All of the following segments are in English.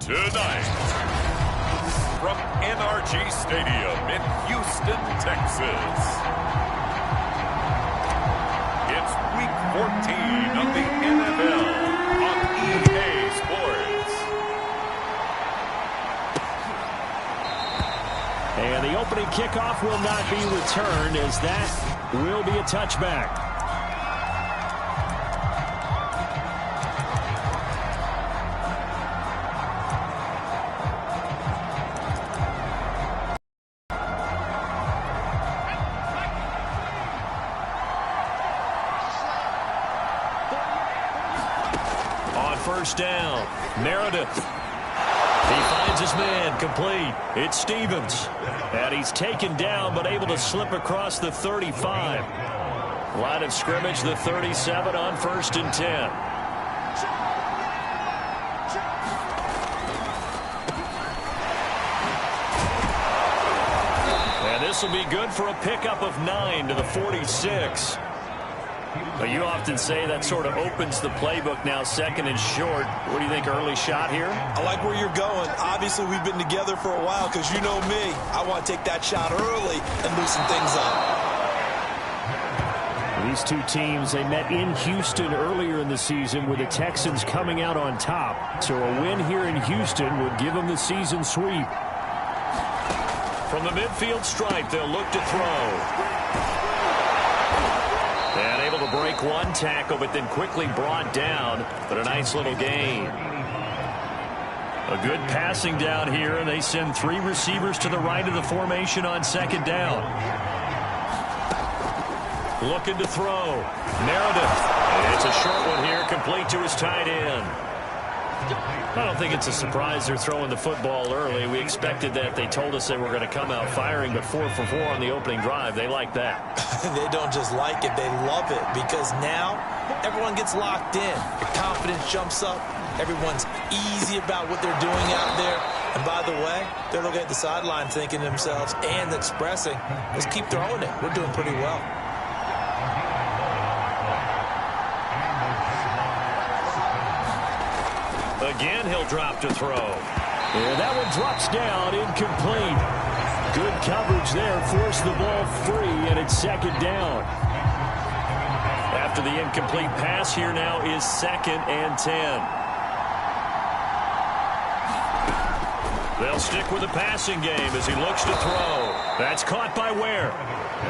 Tonight, from NRG Stadium in Houston, Texas, it's Week 14 of the NFL on EA Sports. And the opening kickoff will not be returned, as that will be a touchback. First down, Meredith. He finds his man, complete. It's Stevens. And he's taken down, but able to slip across the 35. Line of scrimmage, the 37 on 1st and 10. And this will be good for a pickup of 9 to the 46. But you often say that sort of opens the playbook now, 2nd and short. What do you think, early shot here? I like where you're going. Obviously, we've been together for a while because you know me. I want to take that shot early and loosen things up. These two teams, they met in Houston earlier in the season with the Texans coming out on top. So a win here in Houston would give them the season sweep. From the midfield stripe, they'll look to throw. And able to break one tackle, but then quickly brought down. But a nice little gain. A good passing down here, and they send 3 receivers to the right of the formation on 2nd down. Looking to throw. Meredith. And it's a short one here, complete to his tight end. I don't think it's a surprise they're throwing the football early. We expected that. They told us they were going to come out firing, but 4 for 4 on the opening drive. They like that. They don't just like it, they love it, because now everyone gets locked in. Your confidence jumps up. Everyone's easy about what they're doing out there. And by the way, they're looking at the sideline thinking to themselves and expressing, let's keep throwing it. We're doing pretty well. Again, he'll drop to throw. And that one drops down, incomplete. Good coverage there, forced the ball free, and it's 2nd down. After the incomplete pass, here now is 2nd and 10. They'll stick with the passing game as he looks to throw. That's caught by Ware.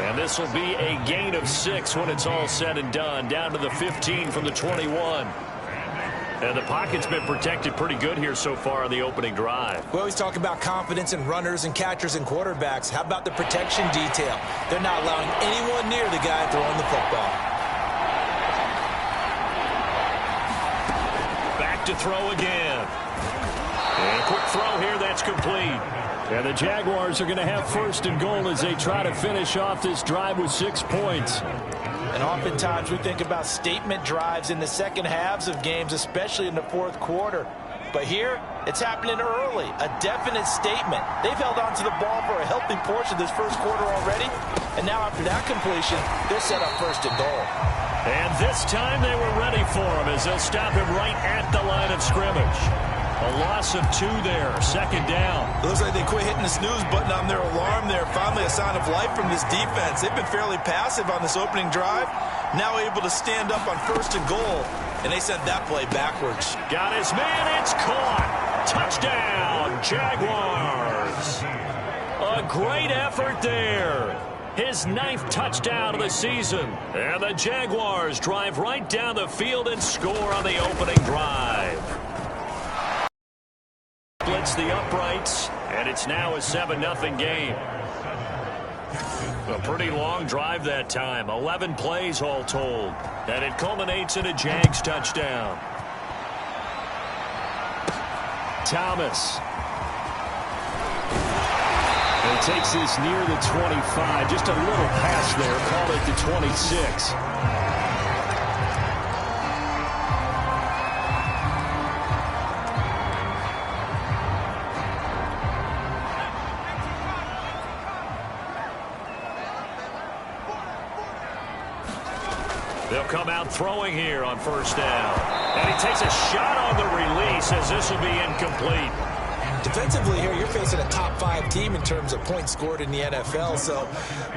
And this will be a gain of 6 when it's all said and done, down to the 15 from the 21. And the pocket's been protected pretty good here so far on the opening drive. We always talk about confidence in runners and catchers and quarterbacks. How about the protection detail? They're not allowing anyone near the guy throwing the football. Back to throw again. And a quick throw here, that's complete. And the Jaguars are going to have 1st and goal as they try to finish off this drive with 6 points. And oftentimes we think about statement drives in the second halves of games, especially in the 4th quarter. But here, it's happening early. A definite statement. They've held on to the ball for a healthy portion of this 1st quarter already. And now after that completion, they're set up 1st and goal. And this time they were ready for him as they'll stop him right at the line of scrimmage. A loss of 2 there, 2nd down. It looks like they quit hitting the snooze button on their alarm there. Finally a sign of life from this defense. They've been fairly passive on this opening drive. Now able to stand up on 1st and goal. And they sent that play backwards. Got his man, it's caught. Touchdown, Jaguars. A great effort there. His 9th touchdown of the season. And the Jaguars drive right down the field and score on the opening drive. Blitz the uprights, and it's now a 7-0 game. A pretty long drive that time, 11 plays all told. And it culminates in a Jags touchdown. Thomas. And takes this near the 25. Just a little pass there, called it the 26. They'll come out throwing here on 1st down. And he takes a shot on the release as this will be incomplete. Defensively here, you're facing a top-5 team in terms of points scored in the NFL. So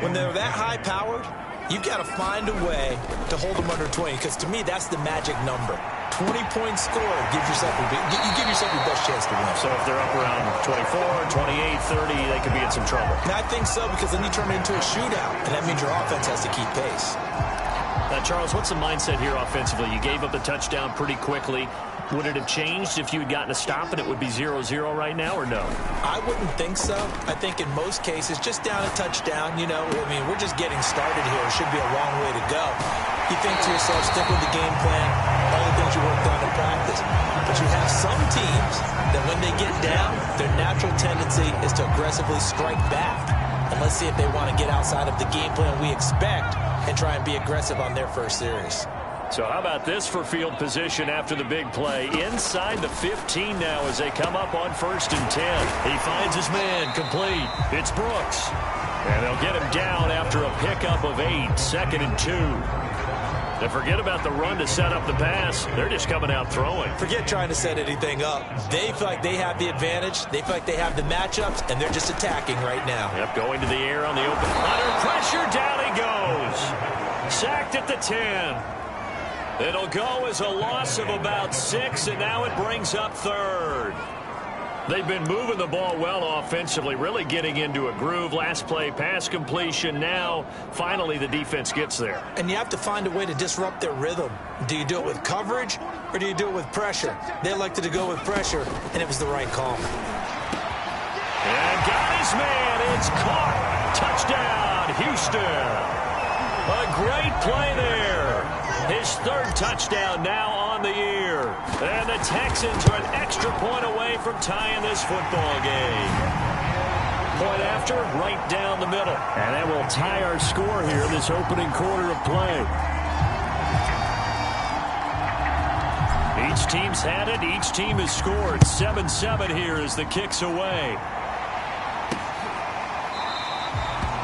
when they're that high-powered, you've got to find a way to hold them under 20, because to me, that's the magic number. 20 points scored, you give yourself your best chance to win. So if they're up around 24, 28, 30, they could be in some trouble. And I think so, because then you turn it into a shootout, and that means your offense has to keep pace. Now, Charles, what's the mindset here offensively? You gave up the touchdown pretty quickly. Would it have changed if you had gotten a stop and it would be 0-0 right now, or no? I wouldn't think so. I think in most cases, just down a touchdown, you know, I mean, we're just getting started here. It should be a long way to go. You think to yourself, stick with the game plan, all the things you worked on in practice. But you have some teams that when they get down, their natural tendency is to aggressively strike back. And let's see if they want to get outside of the game plan we expect and try and be aggressive on their first series. So how about this for field position after the big play? Inside the 15 now as they come up on 1st and 10. He finds his man, complete. It's Brooks. And they'll get him down after a pickup of 8, 2nd and 2. Now forget about the run to set up the pass. They're just coming out throwing. Forget trying to set anything up. They feel like they have the advantage. They feel like they have the matchups, and they're just attacking right now. Yep, going to the air on the open. Under pressure, down he goes. Sacked at the 10. It'll go as a loss of about 6, and now it brings up 3rd. They've been moving the ball well offensively, really getting into a groove. Last play, pass completion. Now, finally, the defense gets there. And you have to find a way to disrupt their rhythm. Do you do it with coverage, or do you do it with pressure? They elected to go with pressure, and it was the right call. And got his man. It's caught. Touchdown, Houston. A great play there. His 3rd touchdown now on the year. And the Texans are an extra point away from tying this football game. Point after, right down the middle. And that will tie our score here in this opening quarter of play. Each team's had it. Each team has scored. 7-7 here as the kick's away.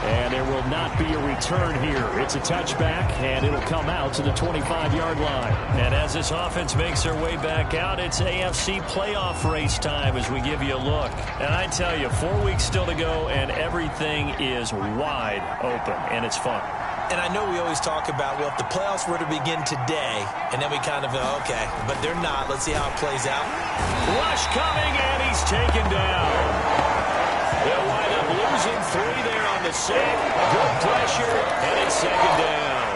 And there will not be a return here. It's a touchback, and it'll come out to the 25-yard line. And as this offense makes their way back out, it's AFC playoff race time as we give you a look. And I tell you, 4 weeks still to go, and everything is wide open, and it's fun. And I know we always talk about, well, if the playoffs were to begin today, and then we kind of go, okay, but they're not. Let's see how it plays out. Rush coming, and he's taken down. They'll wind up losing 3 there on the sack. Good pressure, and it's 2nd down.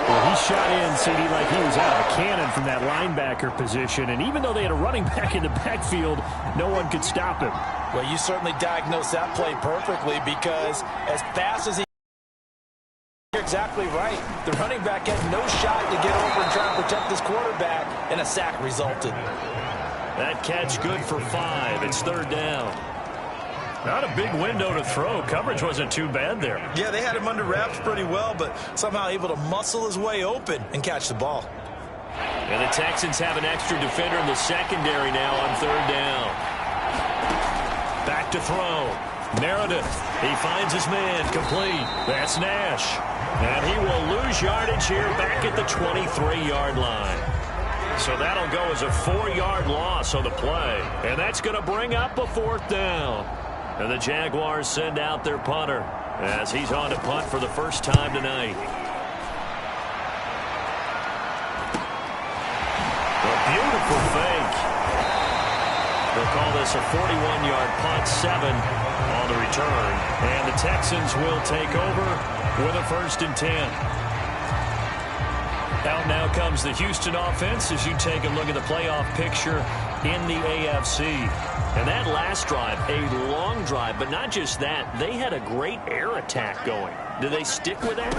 Well, he shot in, CD, like he was out of a cannon from that linebacker position. And even though they had a running back in the backfield, no one could stop him. Well, you certainly diagnosed that play perfectly, because as fast as he... You're exactly right. The running back had no shot to get over and try and protect his quarterback, and a sack resulted. That catch good for 5. It's 3rd down. Not a big window to throw. Coverage wasn't too bad there. Yeah, they had him under wraps pretty well, but somehow able to muscle his way open and catch the ball. And the Texans have an extra defender in the secondary now on 3rd down. Back to throw. Meredith. He finds his man. Complete. That's Nash. And he will lose yardage here back at the 23-yard line. So that'll go as a 4-yard loss on the play. And that's going to bring up a 4th down. And the Jaguars send out their punter as he's on to punt for the first time tonight. A beautiful fake. They'll call this a 41-yard punt, 7 on the return. And the Texans will take over with a 1st and 10. Out now comes the Houston offense as you take a look at the playoff picture in the AFC. And that last drive, a long drive, but not just that. They had a great air attack going. Do they stick with that?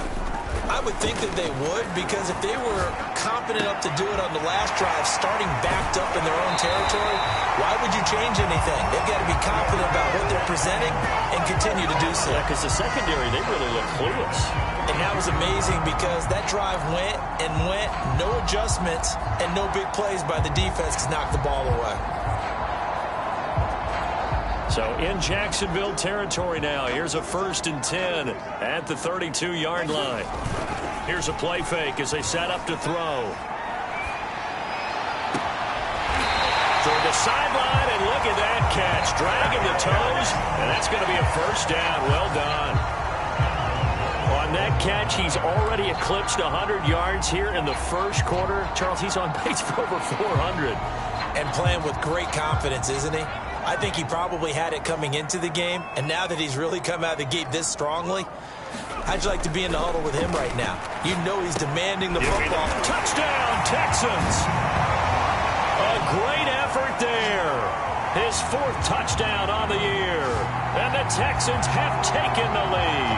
I would think that they would, because if they were confident enough to do it on the last drive, starting backed up in their own territory, why would you change anything? They've got to be confident about what they're presenting and continue to do so. Yeah, because the secondary, they really look clueless. And that was amazing, because that drive went and went, no adjustments, and no big plays by the defense to knock the ball away. So in Jacksonville territory now. Here's a 1st and 10 at the 32-yard line. Here's a play fake as they set up to throw. sideline, and look at that catch. Dragging the toes, and that's going to be a first down. Well done. On that catch, he's already eclipsed 100 yards here in the first quarter. Charles, he's on pace for over 400. And playing with great confidence, isn't he? I think he probably had it coming into the game, and now that he's really come out of the gate this strongly, how'd you like to be in the huddle with him right now? You know he's demanding the football. Touchdown, Texans! A great effort there. His 4th touchdown on the year. And the Texans have taken the lead.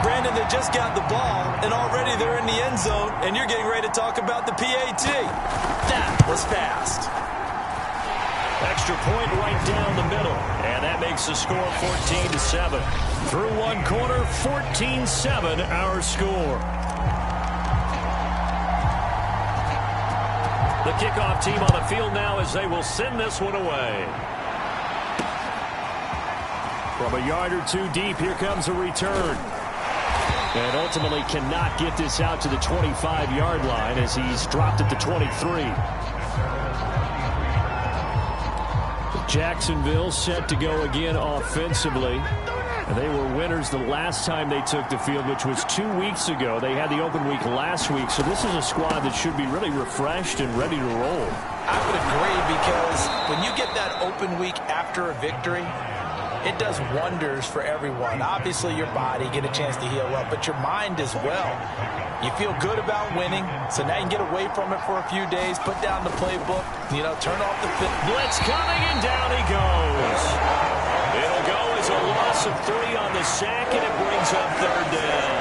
Brandon, they just got the ball, and already they're in the end zone, and you're getting ready to talk about the PAT. That was fast. Extra point right down the middle, and that makes the score 14-7. Through one quarter, 14-7 our score. The kickoff team on the field now as they will send this one away. From a yard or two deep, here comes a return. And ultimately cannot get this out to the 25-yard line as he's dropped at the 23. Jacksonville set to go again offensively. And they were winners the last time they took the field, which was 2 weeks ago. They had the open week last week, so this is a squad that should be really refreshed and ready to roll. I would agree, because when you get that open week after a victory, it does wonders for everyone. Obviously, your body, get a chance to heal up, but your mind as well. You feel good about winning, so now you can get away from it for a few days, put down the playbook, turn off the blitz coming, and down he goes. It'll go as a loss of 3 on the sack, and it brings up 3rd down.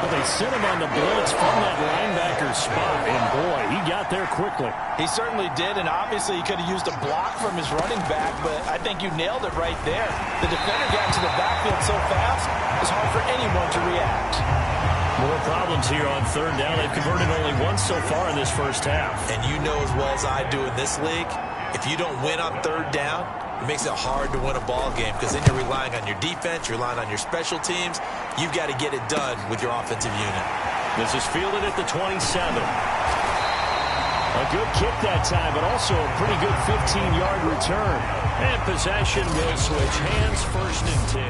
Well, they sent him on the blitz from that linebacker spot, and boy, he got there quickly. He certainly did, and obviously he could have used a block from his running back, but I think you nailed it right there. The defender got to the backfield so fast, it's hard for anyone to react. More problems here on 3rd down. They've converted only once so far in this first half. And you know as well as I do in this league, if you don't win on 3rd down, it makes it hard to win a ball game, because then you're relying on your defense, you're relying on your special teams. You've got to get it done with your offensive unit. This is fielded at the 27. A good kick that time, but also a pretty good 15-yard return. And possession will switch hands, 1st and 10.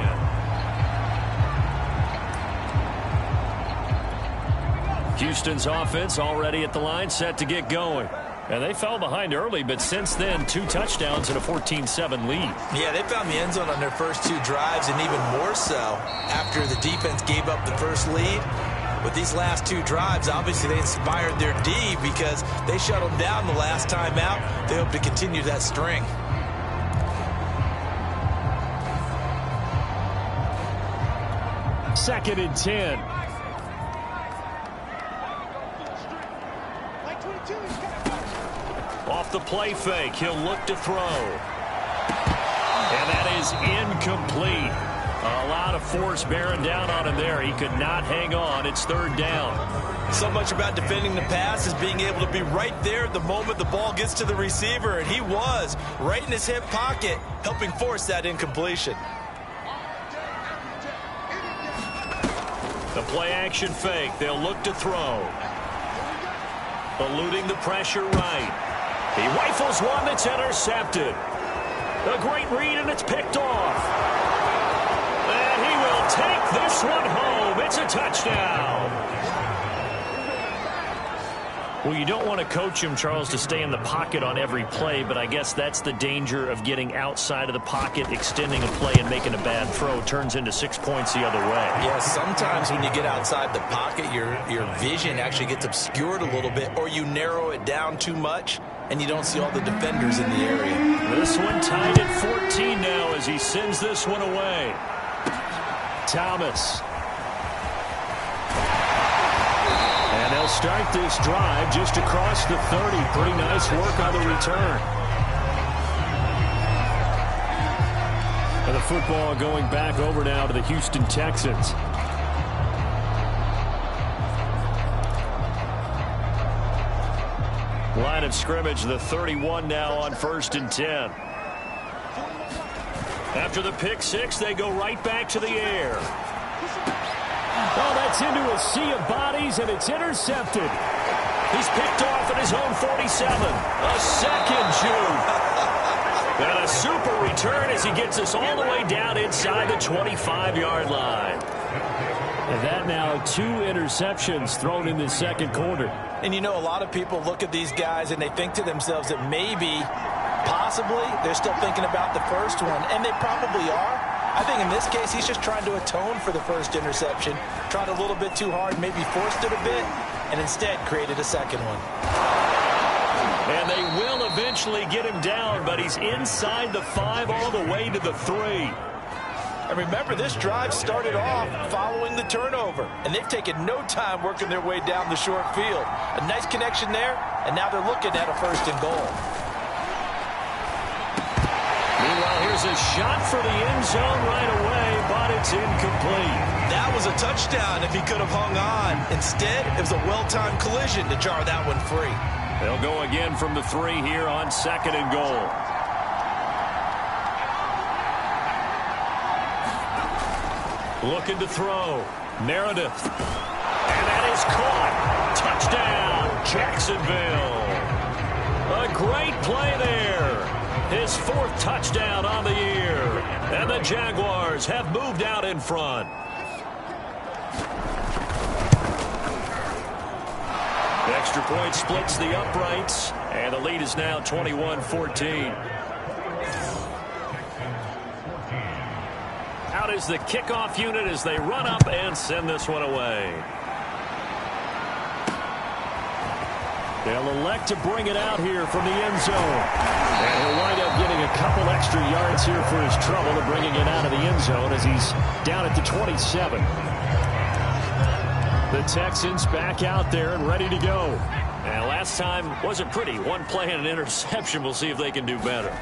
Houston's offense already at the line, set to get going. And they fell behind early, but since then, 2 touchdowns and a 14-7 lead. Yeah, they found the end zone on their first 2 drives, and even more so after the defense gave up the first lead. With these last 2 drives, obviously they inspired their D because they shut them down the last time out. They hope to continue that string. Second and 10. Off the play fake, he'll look to throw. And that is incomplete. A lot of force bearing down on him there. He could not hang on. It's 3rd down. So much about defending the pass is being able to be right there the moment the ball gets to the receiver, and he was right in his hip pocket, helping force that incompletion. The play action fake. They'll look to throw. Eluding the pressure right. He rifles one that's intercepted. A great read, and it's picked off. And he will take this one home. It's a touchdown. Well, you don't want to coach him, Charles, to stay in the pocket on every play, but I guess that's the danger of getting outside of the pocket, extending a play, and making a bad throw. Turns into 6 points the other way. Yeah, sometimes when you get outside the pocket, your vision actually gets obscured a little bit, or you narrow it down too much, and you don't see all the defenders in the area. This one tied at 14 now as he sends this one away. Thomas. And they'll start this drive just across the 30. Pretty nice work on the return. And the football going back over now to the Houston Texans. Line of scrimmage, the 31 now on 1st and 10. After the pick 6, they go right back to the air. Oh, that's into a sea of bodies, and it's intercepted. He's picked off at his own 47. A second juke. And a super return as he gets us all the way down inside the 25-yard line. And that now 2 interceptions thrown in the second quarter. And you know, a lot of people look at these guys and they think to themselves that maybe, possibly, they're still thinking about the first one. And they probably are. I think in this case, he's just trying to atone for the first interception. Tried a little bit too hard, maybe forced it a bit, and instead created a second one. And they will eventually get him down, but he's inside the 5 all the way to the 3. And remember, this drive started off following the turnover, and they've taken no time working their way down the short field. A nice connection there, and now they're looking at a 1st and goal. Meanwhile, here's a shot for the end zone right away, but it's incomplete. That was a touchdown if he could have hung on. Instead, it was a well-timed collision to jar that one free. They'll go again from the 3 here on 2nd and goal. Looking to throw. Meredith. And that is caught. Touchdown, Jacksonville. A great play there. His 4th touchdown on the year. And the Jaguars have moved out in front. Extra point splits the uprights, and the lead is now 21-14. Out is the kickoff unit as they run up and send this one away. They'll elect to bring it out here from the end zone. And he'll wind up getting a couple extra yards here for his trouble and bringing it out of the end zone as he's down at the 27. The Texans back out there and ready to go. And last time wasn't pretty. 1 play and an interception. We'll see if they can do better.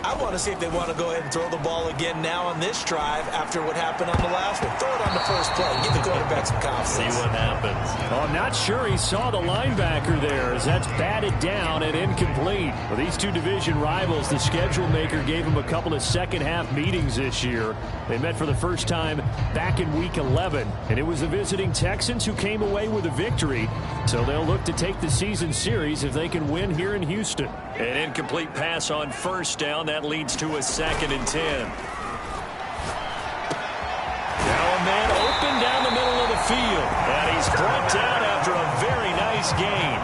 I want to see if they want to go ahead and throw the ball again now on this drive after what happened on the last one. Throw it on the first play. Give the quarterback some confidence. See what happens. Oh, I'm not sure he saw the linebacker there as that's batted down and incomplete. For these 2 division rivals, the schedule maker gave them a couple of second-half meetings this year. They met for the first time back in Week 11, and it was the visiting Texans who came away with a victory. So they'll look to take the season series if they can win here in Houston. An incomplete pass on 1st down. That leads to a 2nd and 10. Now a man open down the middle of the field. And he's brought down after a very nice gain.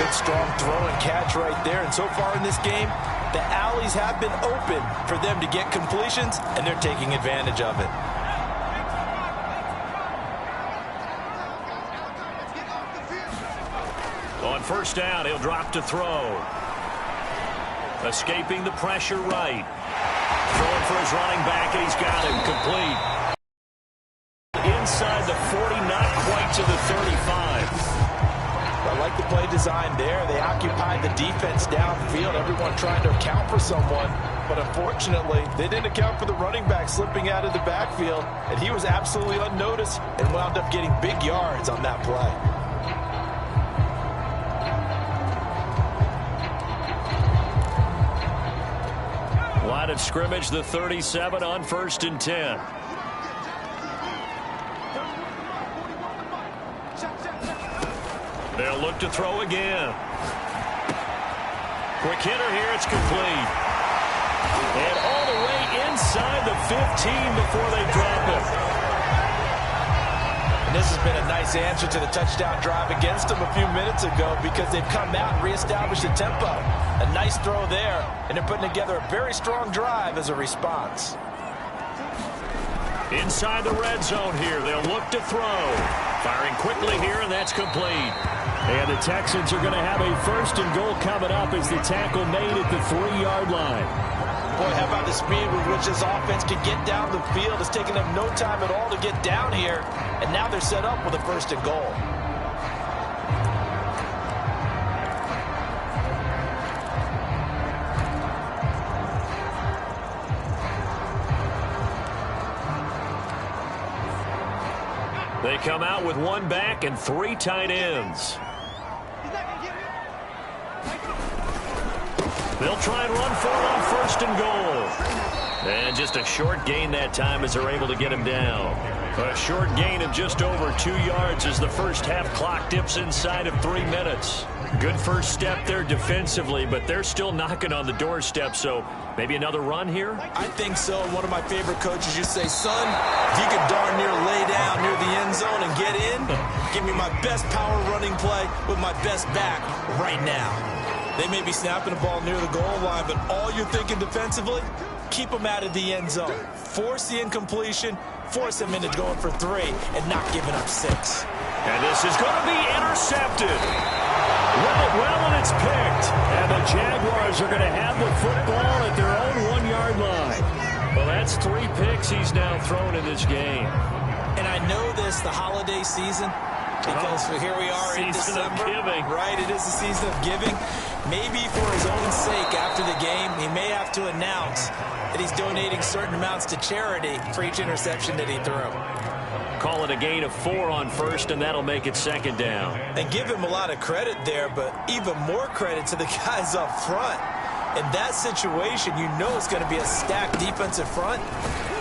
Good strong throw and catch right there. And so far in this game, the alleys have been open for them to get completions, and they're taking advantage of it. On 1st down, he'll drop to throw. Escaping the pressure right. Throwing for his running back, and he's got him complete. Inside the 40, not quite to the 35. I like the play design there. They occupied the defense downfield, everyone trying to account for someone. But unfortunately, they didn't account for the running back slipping out of the backfield, and he was absolutely unnoticed and wound up getting big yards on that play. Line of scrimmage, the 37 on 1st and 10. They'll look to throw again. Quick hitter here, it's complete. And all the way inside the 15 before they drop it. And this has been a nice answer to the touchdown drive against them a few minutes ago because they've come out and reestablished the tempo. A nice throw there, and they're putting together a very strong drive as a response. Inside the red zone here, they'll look to throw. Firing quickly here, and that's complete. And the Texans are going to have a 1st and goal coming up as the tackle made at the 3-yard line. Boy, how about the speed with which this offense can get down the field? It's taken them no time at all to get down here, and now they're set up with a 1st and goal. They come out with 1 back and 3 tight ends. They'll try and run for it on 1st and goal. And just a short gain that time as they're able to get him down. A short gain of just over 2 yards as the first half clock dips inside of 3 minutes. Good first step there defensively, but they're still knocking on the doorstep, so maybe another run here? I think so. One of my favorite coaches used to say, son, if you could darn near lay down near the end zone and get in, give me my best power running play with my best back right now. They may be snapping the ball near the goal line, but all you're thinking defensively, keep them out of the end zone. Force the incompletion, force them into going for 3, and not giving up 6. And this is going to be intercepted. Well, and it's picked. And the Jaguars are going to have the football at their own 1-yard line. Well, that's 3 picks he's now thrown in this game. And I know this, the holiday season, because here we are in December. Season of giving. Right, it is the season of giving. Maybe for his own sake after the game, he may have to announce that he's donating certain amounts to charity for each interception that he threw. Call it a gain of 4 on first, and that'll make it second down. And give him a lot of credit there, but even more credit to the guys up front. In that situation, you know it's going to be a stacked defensive front.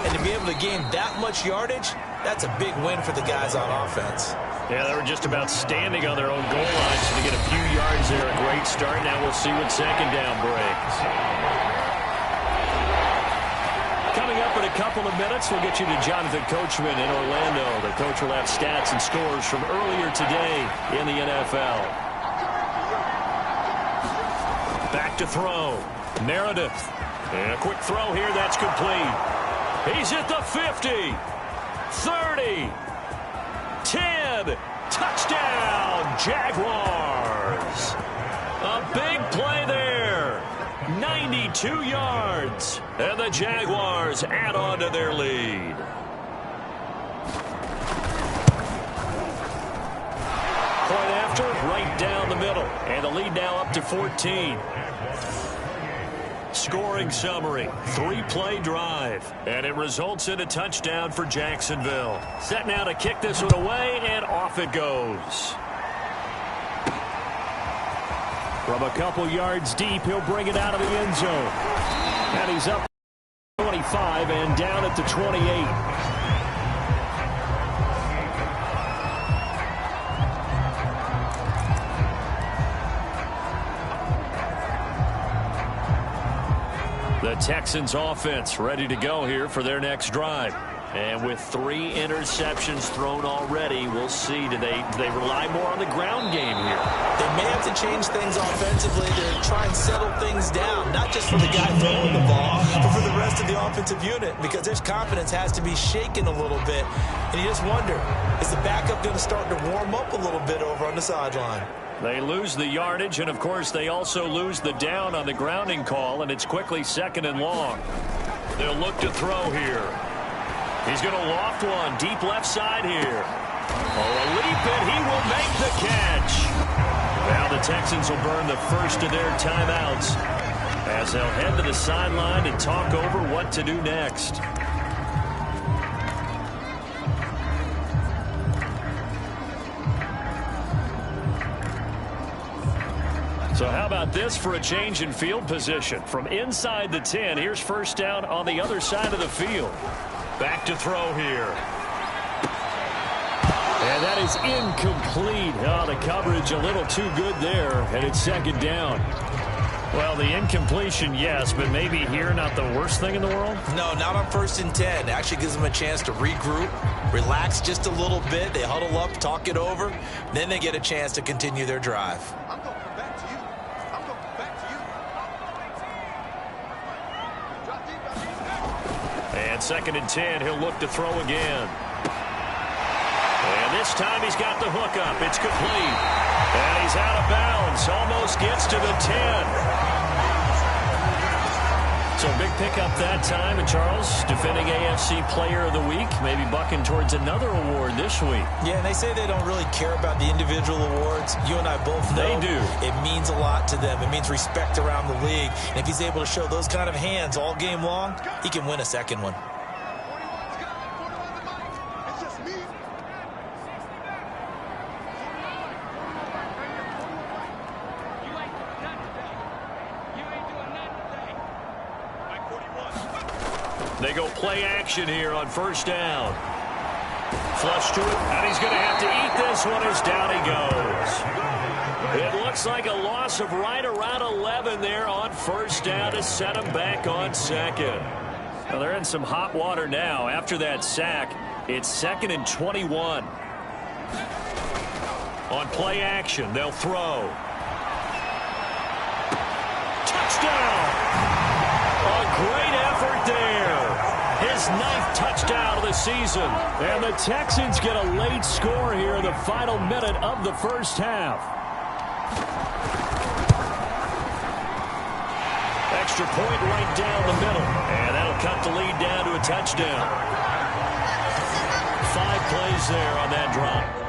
And to be able to gain that much yardage, that's a big win for the guys on offense. Yeah, they were just about standing on their own goal line, so to get a few yards there, a great start. Now we'll see what second down brings. Coming up in a couple of minutes, we'll get you to Jonathan Coachman in Orlando. The coach will have stats and scores from earlier today in the NFL. Back to throw. Meredith. And a quick throw here. That's complete. He's at the 50. 30. 10. Touchdown, Jaguars. A big play there. 92 yards. And the Jaguars add on to their lead. Point after, right down the middle. And the lead now up to 14. Scoring summary, 3-play drive. And it results in a touchdown for Jacksonville. Set now to kick this one away, and off it goes. From a couple yards deep, he'll bring it out of the end zone. And he's up 25 and down at the 28. The Texans offense ready to go here for their next drive. And with 3 interceptions thrown already, we'll see. Do they rely more on the ground game here? They may have to change things offensively to try and settle things down, not just for the guy throwing the ball, but for the rest of the offensive unit, because their confidence has to be shaken a little bit. And you just wonder, is the backup going to start to warm up a little bit over on the sideline? They lose the yardage, and, of course, they also lose the down on the grounding call, and it's quickly 2nd and long. They'll look to throw here. He's going to loft one deep left side here. Oh, a leap, and he will make the catch. Now the Texans will burn the first of their timeouts as they'll head to the sideline and talk over what to do next. So how about this for a change in field position? From inside the 10, here's first down on the other side of the field. Back to throw here. And that is incomplete. Oh, the coverage a little too good there, and it's 2nd down. Well, the incompletion, yes, but maybe here not the worst thing in the world? No, not on 1st and 10. It actually gives them a chance to regroup, relax just a little bit. They huddle up, talk it over. Then they get a chance to continue their drive. And 2nd and 10, he'll look to throw again. And this time he's got the hook up. It's complete. And he's out of bounds. Almost gets to the 10. So big pickup that time. And Charles, defending AFC Player of the Week, maybe bucking towards another award this week. Yeah, and they say they don't really care about the individual awards. You and I both know they do. It means a lot to them. It means respect around the league. And if he's able to show those kind of hands all game long, he can win a second one. They go play action here on first down. Flush to it, and he's going to have to eat this one as down he goes. It looks like a loss of right around 11 there on first down to set him back on second. Well, they're in some hot water now. After that sack, it's 2nd and 21. On play action, they'll throw. Touchdown! A great effort there. His 9th touchdown of the season. And the Texans get a late score here in the final minute of the first half. Extra point right down the middle. And that'll cut the lead down to a touchdown. 5 plays there on that drive.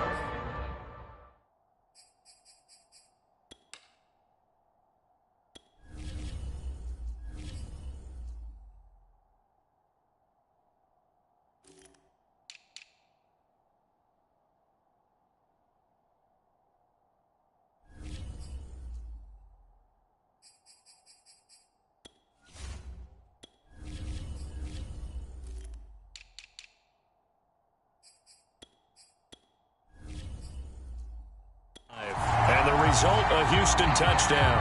And the result, a Houston touchdown.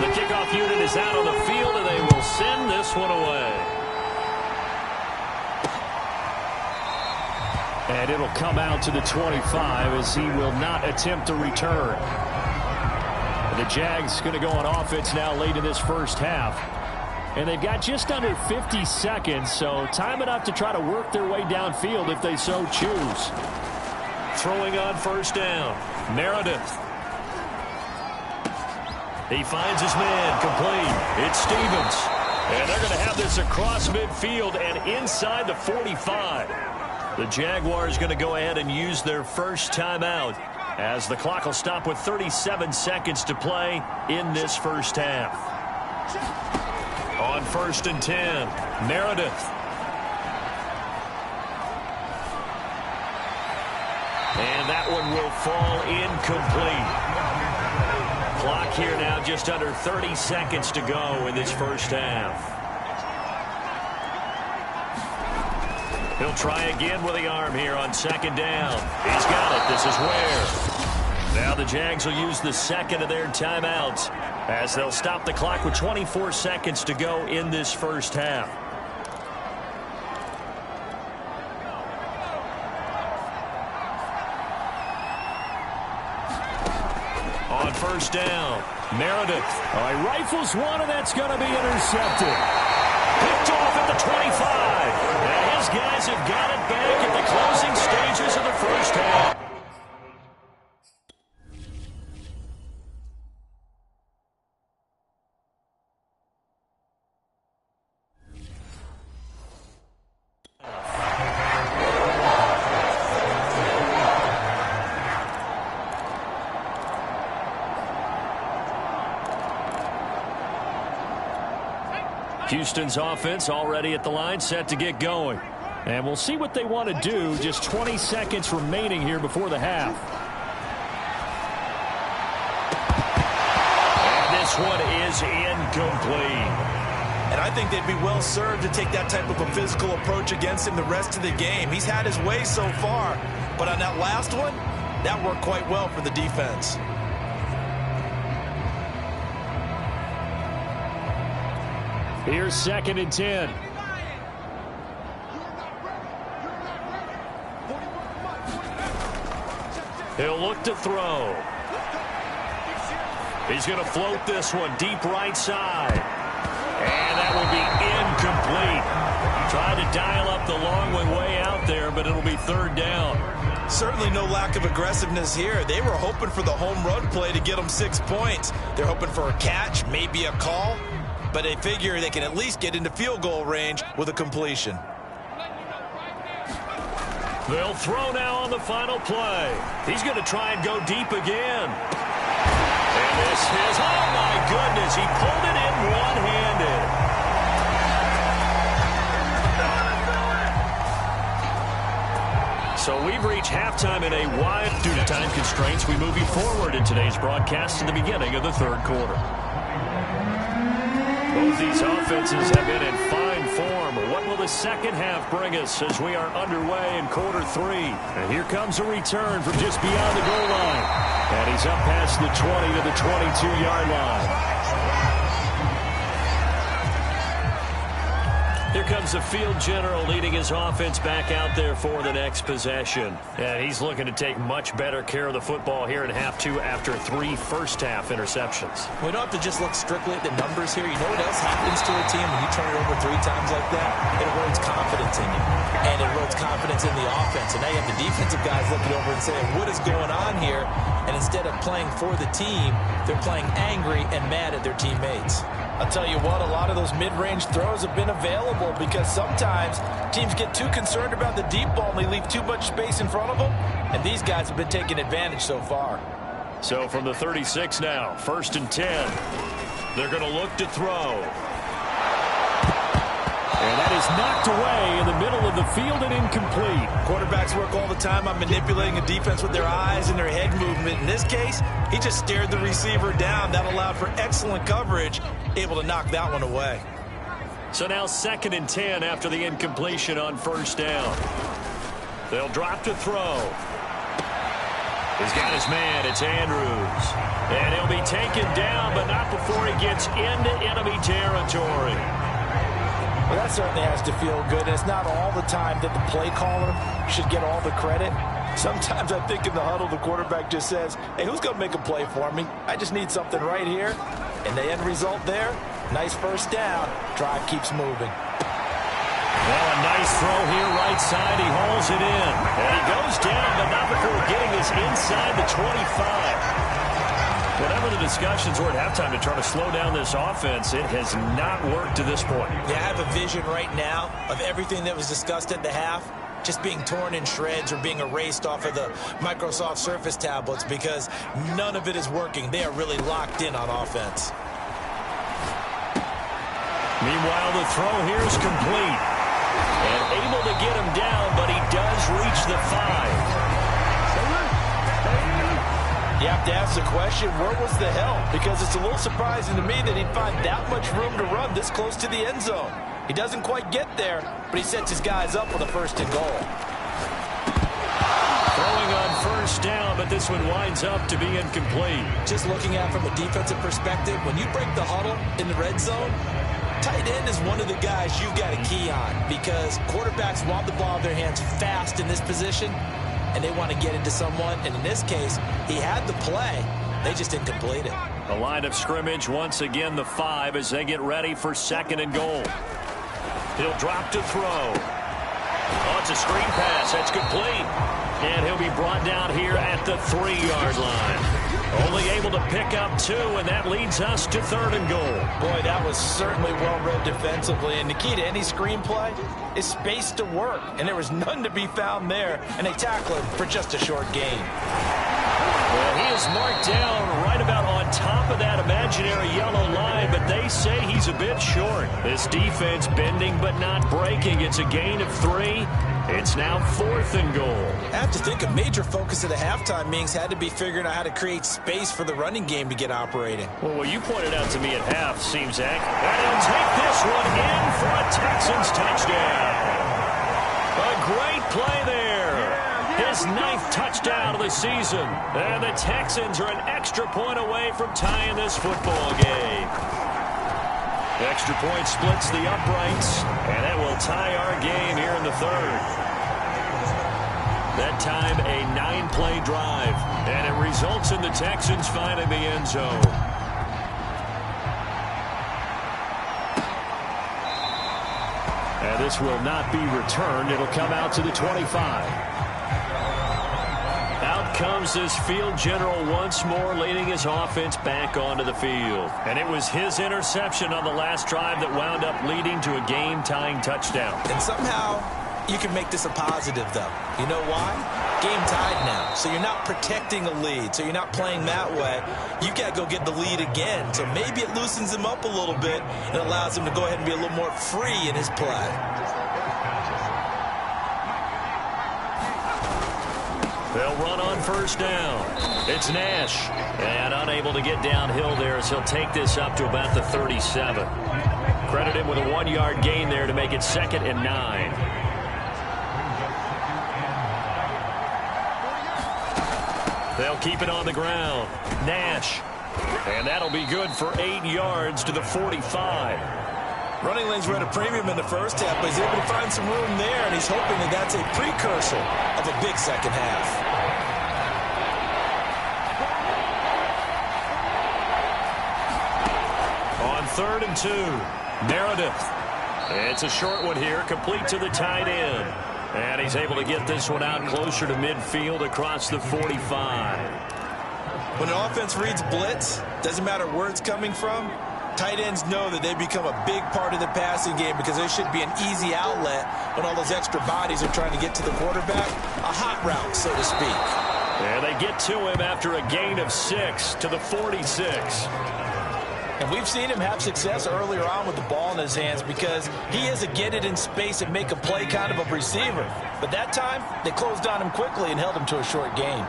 The kickoff unit is out on the field, and they will send this one away. And it'll come out to the 25 as he will not attempt to return. The Jags going to go on offense now late in this first half. And they've got just under 50 seconds, so time enough to try to work their way downfield if they so choose. Throwing on first down, Meredith. He finds his man, complete. It's Stevens. And they're going to have this across midfield and inside the 45. The Jaguars going to go ahead and use their first timeout as the clock will stop with 37 seconds to play in this first half. On 1st and 10, Meredith. And that one will fall incomplete. Clock here now just under 30 seconds to go in this first half. He'll try again with the arm here on 2nd down. He's got it. This is Ware. Now the Jags will use the second of their timeouts as they'll stop the clock with 24 seconds to go in this first half. On 1st down, Meredith. All right, rifles one, and that's going to be intercepted. Picked off at the 25. And his guys have got it back at the closing stages of the first half. Houston's offense already at the line, set to get going. And we'll see what they want to do. Just 20 seconds remaining here before the half. And this one is incomplete. And I think they'd be well served to take that type of a physical approach against him the rest of the game. He's had his way so far. But on that last one, that worked quite well for the defense. Here's 2nd and 10. He'll look to throw. He's going to float this one deep right side. And that will be incomplete. Tried to dial up the long one way out there, but it'll be 3rd down. Certainly no lack of aggressiveness here. They were hoping for the home run play to get them 6 points. They're hoping for a catch, maybe a call. But they figure they can at least get into field goal range with a completion. They'll throw now on the final play. He's going to try and go deep again. And this is, oh my goodness, he pulled it in one-handed. So we've reached halftime in a wide. Due to time constraints, we move you forward in today's broadcast to the beginning of the 3rd quarter. Both these offenses have been in fine form. What will the second half bring us as we are underway in quarter 3? And here comes a return from just beyond the goal line. And he's up past the 20 to the 22-yard line. Here comes the field general leading his offense back out there for the next possession. And he's looking to take much better care of the football here in half 2 after 3 first-half interceptions. We don't have to just look strictly at the numbers here. You know what else happens to a team when you turn it over 3 times like that? It erodes confidence in you. And it erodes confidence in the offense. And now you have the defensive guys looking over and saying, what is going on here? And instead of playing for the team, they're playing angry and mad at their teammates. I'll tell you what, a lot of those mid-range throws have been available because sometimes teams get too concerned about the deep ball and they leave too much space in front of them. And these guys have been taking advantage so far. So from the 36 now, 1st and 10. They're going to look to throw. And that is knocked away in the middle of the field and incomplete. Quarterbacks work all the time on manipulating a defense with their eyes and their head movement. In this case, he just stared the receiver down. That allowed for excellent coverage, able to knock that one away. So now 2nd and 10 after the incompletion on 1st down. They'll drop to throw. He's got his man. It's Andrews. And he'll be taken down, but not before he gets into enemy territory. Well, that certainly has to feel good. And it's not all the time that the play caller should get all the credit. Sometimes I think in the huddle, the quarterback just says, hey, who's going to make a play for me? I just need something right here. And the end result there, nice 1st down. Drive keeps moving. Well, a nice throw here right side. He hauls it in. And he goes down, but not before getting us inside the 25. Whatever the discussions were at halftime to try to slow down this offense, it has not worked to this point. Yeah, I have a vision right now of everything that was discussed at the half just being torn in shreds or being erased off of the Microsoft Surface tablets because none of it is working. They are really locked in on offense. Meanwhile, the throw here is complete. And able to get him down, but he does reach the 5. You have to ask the question, where was the help? Because it's a little surprising to me that he'd find that much room to run this close to the end zone. He doesn't quite get there, but he sets his guys up with a 1st and goal. Throwing on 1st down, but this one winds up to be incomplete. Just looking at it from a defensive perspective, when you break the huddle in the red zone, tight end is one of the guys you've got to key on because quarterbacks want the ball in their hands fast in this position, and they want to get into someone. And in this case, he had the play. They just didn't complete it. The line of scrimmage, once again, the 5 as they get ready for 2nd and goal. He'll drop to throw. Oh, it's a screen pass. That's complete. And he'll be brought down here at the 3-yard line. Only able to pick up 2, and that leads us to 3rd and goal. Boy, that was certainly well-read defensively. And the key to any screenplay is space to work. And there was none to be found there. And they tackle him for just a short gain. Well, he is marked down right about on top of that imaginary yellow line, but they say he's a bit short. This defense bending but not breaking. It's a gain of 3. It's now 4th and goal. I have to think a major focus of the halftime meetings had to be figuring out how to create space for the running game to get operating. Well, what you pointed out to me at half seems Zach. And he'll take this one in for a Texans touchdown. A great play there. His 9th touchdown of the season. And the Texans are an extra point away from tying this football game. The extra point splits the uprights, and that will tie our game here in the 3rd. That time a 9-play drive, and it results in the Texans finding the end zone. And this will not be returned. It'll come out to the 25. Out comes this field general once more, leading his offense back onto the field. And it was his interception on the last drive that wound up leading to a game-tying touchdown. And somehow you can make this a positive, though. You know why? Game tied now. So you're not protecting a lead. So you're not playing that way. You got to go get the lead again. So maybe it loosens him up a little bit and allows him to go ahead and be a little more free in his play. They'll run on first down. It's Nash. And unable to get downhill there as he'll take this up to about the 37. Credit him with a 1-yard gain there to make it 2nd and 9. They'll keep it on the ground. Nash. And that'll be good for 8 yards to the 45. Running lanes were at a premium in the first half, but he's able to find some room there, and he's hoping that that's a precursor of a big second half. On 3rd and 2, Meredith. It's a short one here, complete to the tight end. And he's able to get this one out closer to midfield across the 45. When an offense reads blitz, doesn't matter where it's coming from, tight ends know that they become a big part of the passing game because there should be an easy outlet when all those extra bodies are trying to get to the quarterback. A hot route, so to speak. And they get to him after a gain of 6 to the 46. And we've seen him have success earlier on with the ball in his hands because he is a get it in space and make a play kind of a receiver. But that time, they closed on him quickly and held him to a short gain.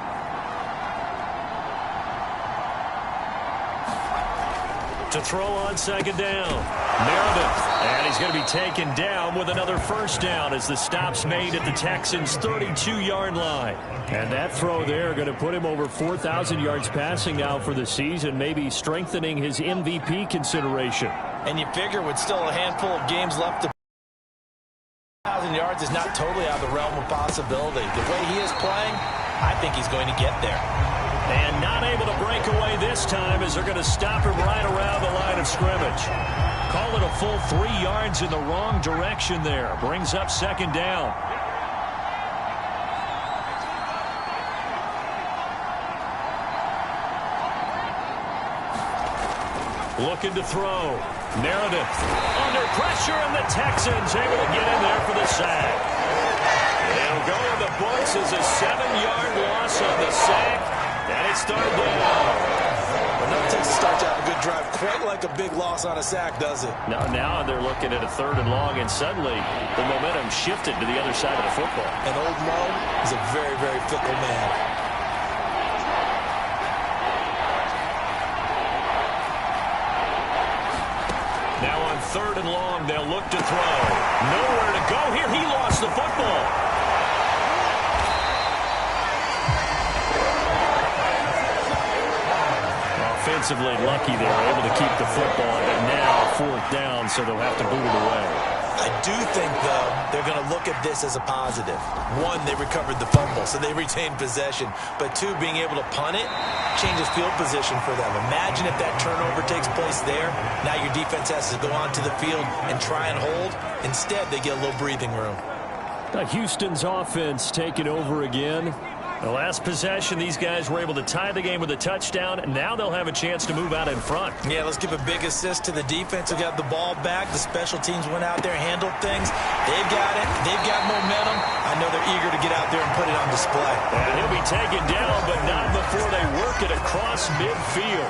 To throw on 2nd down, Meredith. And he's going to be taken down with another first down as the stop's made at the Texans' 32-yard line. And that throw there going to put him over 4,000 yards passing now for the season, maybe strengthening his MVP consideration. And you figure with still a handful of games left to 1,000 yards is not totally out of the realm of possibility. The way he is playing, I think he's going to get there. And not able to break away this time as they're going to stop him right around the line of scrimmage. Call it a full 3 yards in the wrong direction there. Brings up 2nd down. Looking to throw. Meredith under pressure, and the Texans able to get in there for the sack. It'll go in the books as a 7-yard loss on the sack. And it's 3rd down. Well, no Texas starts out a good drive quite like a big loss on a sack, does it? Now they're looking at a 3rd and long, and suddenly the momentum shifted to the other side of the football. And old Mo is a very, very fickle man. Now on 3rd and long, they'll look to throw. Nowhere to go here. He lost the football. Offensively lucky they were able to keep the football, but now 4th down, so they'll have to boot it away. I do think, though, they're going to look at this as a positive. 1, they recovered the fumble, so they retained possession. But 2, being able to punt it changes field position for them. Imagine if that turnover takes place there. Now your defense has to go onto the field and try and hold. Instead, they get a little breathing room. Houston's offense taking over again. The last possession, these guys were able to tie the game with a touchdown, and now they'll have a chance to move out in front. Yeah, let's give a big assist to the defense who got the ball back. The special teams went out there, handled things. They've got it. They've got momentum. I know they're eager to get out there and put it on display. And he'll be taken down, but not before they work it across midfield.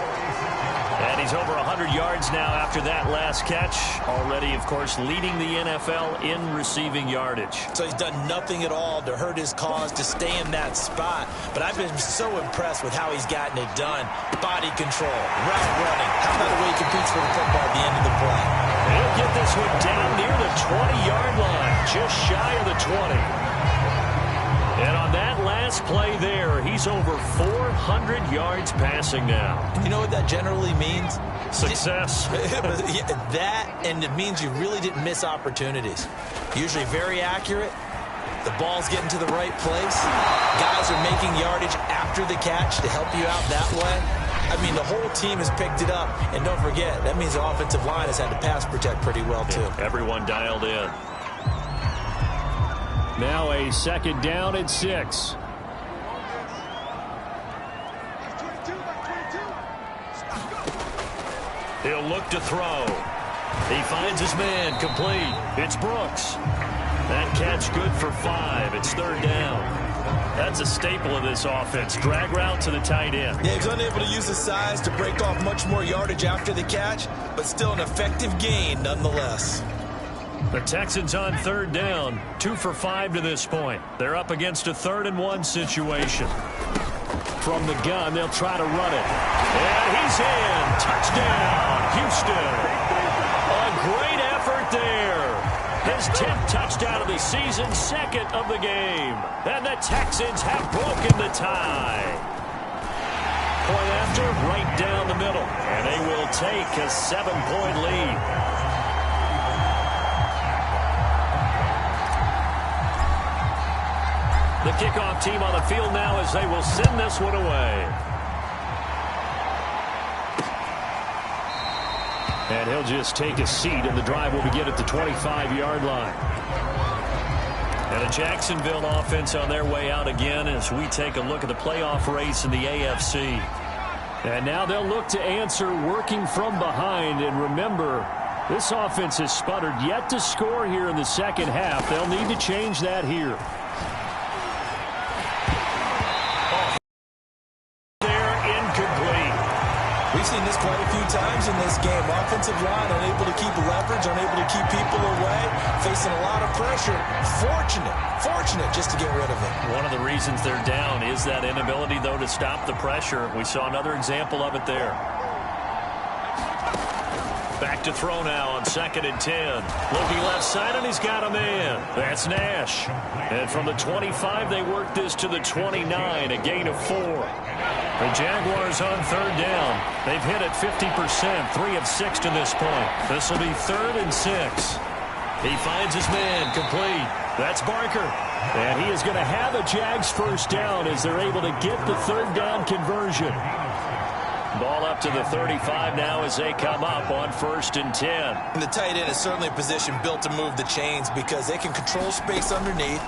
And he's over 100 yards now after that last catch. Already, of course, leading the NFL in receiving yardage. So he's done nothing at all to hurt his cause, to stay in that spot. But I've been so impressed with how he's gotten it done. Body control, route running. How about the way he competes for the football at the end of the play? He'll get this one down near the 20-yard line, just shy of the 20. And on that last play there, he's over 400 yards passing now. You know what that generally means? Success. That, and it means you really didn't miss opportunities. Usually very accurate. The ball's getting to the right place. Guys are making yardage after the catch to help you out that way. I mean, the whole team has picked it up. And don't forget, that means the offensive line has had to pass protect pretty well, too. Everyone dialed in. Now a 2nd down and 6. He'll look to throw. He finds his man, complete. It's Brooks. That catch good for 5. It's 3rd down. That's a staple of this offense. Drag route to the tight end. Yeah, he's unable to use his size to break off much more yardage after the catch, but still an effective gain nonetheless. The Texans on third down, 2 for 5 to this point. They're up against a 3rd-and-1 situation. From the gun, they'll try to run it. And he's in. Touchdown, Houston. A great effort there. His 10th touchdown of the season, 2nd of the game. And the Texans have broken the tie. Point after, right down the middle. And they will take a 7-point lead. The kickoff team on the field now as they will send this one away. And he'll just take a seat, and the drive will begin at the 25-yard line. And the Jacksonville offense on their way out again as we take a look at the playoff race in the AFC. And now they'll look to answer working from behind. And remember, this offense has sputtered yet to score here in the second half. They'll need to change that here. We've seen this quite a few times in this game. Offensive line unable to keep leverage, unable to keep people away, facing a lot of pressure. Fortunate just to get rid of it. One of the reasons they're down is that inability, though, to stop the pressure. We saw another example of it there. Back to throw now on 2nd and 10. Looking left side, and he's got a man. That's Nash. And from the 25, they work this to the 29, a gain of 4. The Jaguars on third down. They've hit it 50%, 3 of 6 to this point. This will be 3rd and 6. He finds his man, complete. That's Barker. And he is going to have a Jags first down as they're able to get the 3rd down conversion. Ball up to the 35 now as they come up on 1st and 10. And the tight end is certainly a position built to move the chains because they can control space underneath.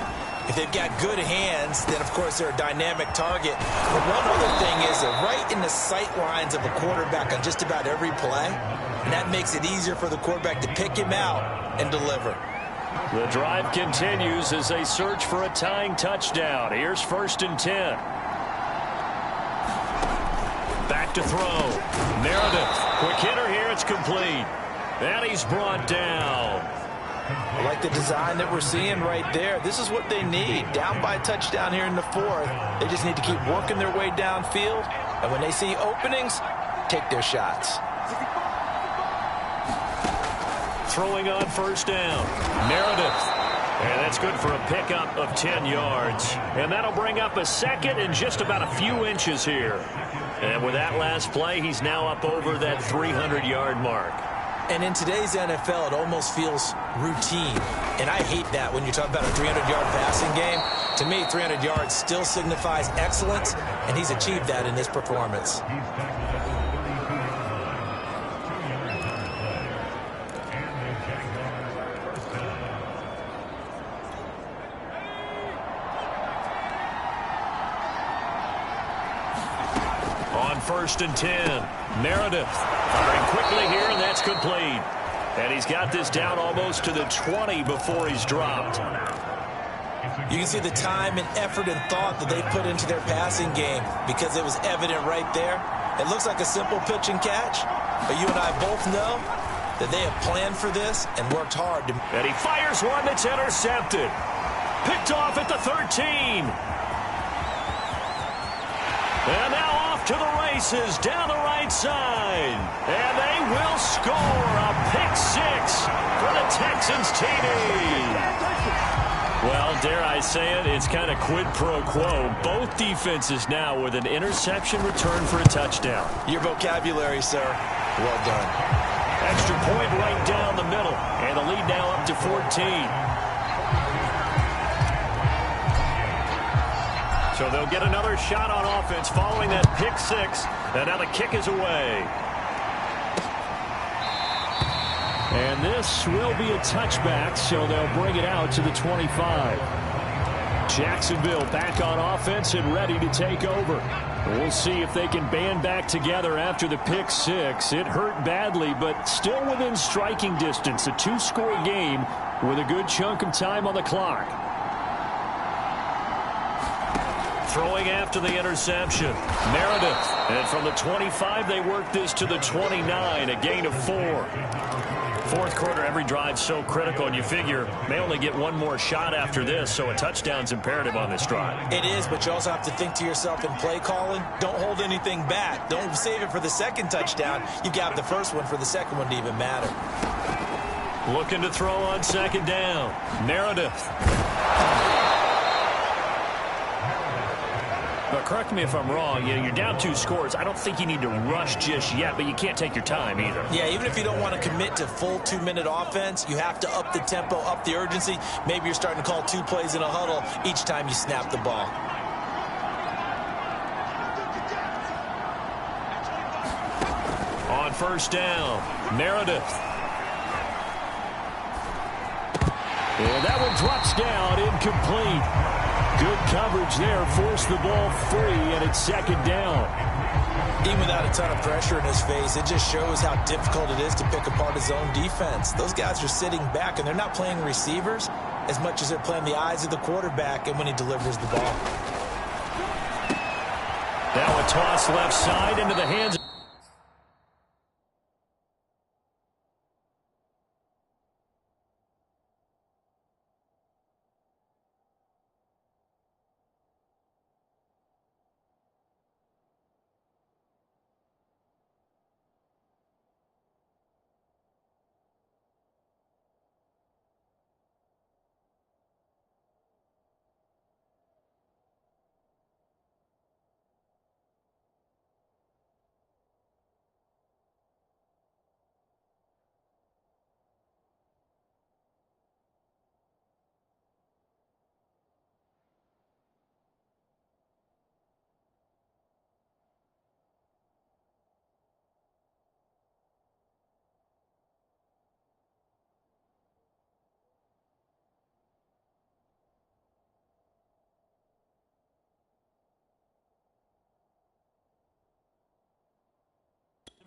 If they've got good hands, then, of course, they're a dynamic target. But one other thing is they're right in the sight lines of a quarterback on just about every play, and that makes it easier for the quarterback to pick him out and deliver. The drive continues as they search for a tying touchdown. Here's 1st and 10. Back to throw. Meredith. Quick hitter here. It's complete. And he's brought down. I like the design that we're seeing right there. This is what they need. Down by a touchdown here in the 4th. They just need to keep working their way downfield. And when they see openings, take their shots. Throwing on 1st down. Meredith. And that's good for a pickup of 10 yards. And that'll bring up a 2nd and just about a few inches here. And with that last play, he's now up over that 300-yard mark. And in today's NFL, it almost feels routine. And I hate that when you talk about a 300-yard passing game. To me, 300 yards still signifies excellence, and he's achieved that in this performance. On 1st and 10, Meredith firing quickly here, and that's complete. And he's got this down almost to the 20 before he's dropped. You can see the time and effort and thought that they put into their passing game because it was evident right there. It looks like a simple pitch and catch, but you and I both know that they have planned for this and worked hard. And he fires one that's intercepted. Picked off at the 13. And now off to the races down the right side. And they will score a pick 6 for the Texans TD. Well, dare I say it, it's kind of quid pro quo. Both defenses now with an interception return for a touchdown. Your vocabulary, sir. Well done. Extra point right down the middle. And the lead now up to 14. So they'll get another shot on offense following that pick 6. And now the kick is away. And this will be a touchback, so they'll bring it out to the 25. Jacksonville back on offense and ready to take over. We'll see if they can band back together after the pick 6. It hurt badly, but still within striking distance. A 2-score game with a good chunk of time on the clock. Throwing after the interception, Meredith. And from the 25, they work this to the 29, a gain of 4. Fourth quarter, every drive so critical, and you figure may only get one more shot after this, so a touchdown's imperative on this drive. It is, but you also have to think to yourself in play calling, don't hold anything back. Don't save it for the second touchdown. You got the first one for the second one to even matter. Looking to throw on second down. Meredith. But correct me if I'm wrong, you're down 2 scores. I don't think you need to rush just yet, but you can't take your time either. Yeah, even if you don't want to commit to full 2-minute offense, you have to up the tempo, up the urgency. Maybe you're starting to call 2 plays in a huddle each time you snap the ball. On first down, Meredith. And that one drops down, incomplete. Good coverage there, forced the ball free, and it's second down. Even without a ton of pressure in his face, it just shows how difficult it is to pick apart his own defense. Those guys are sitting back, and they're not playing receivers as much as they're playing the eyes of the quarterback and when he delivers the ball. Now a toss left side into the hands.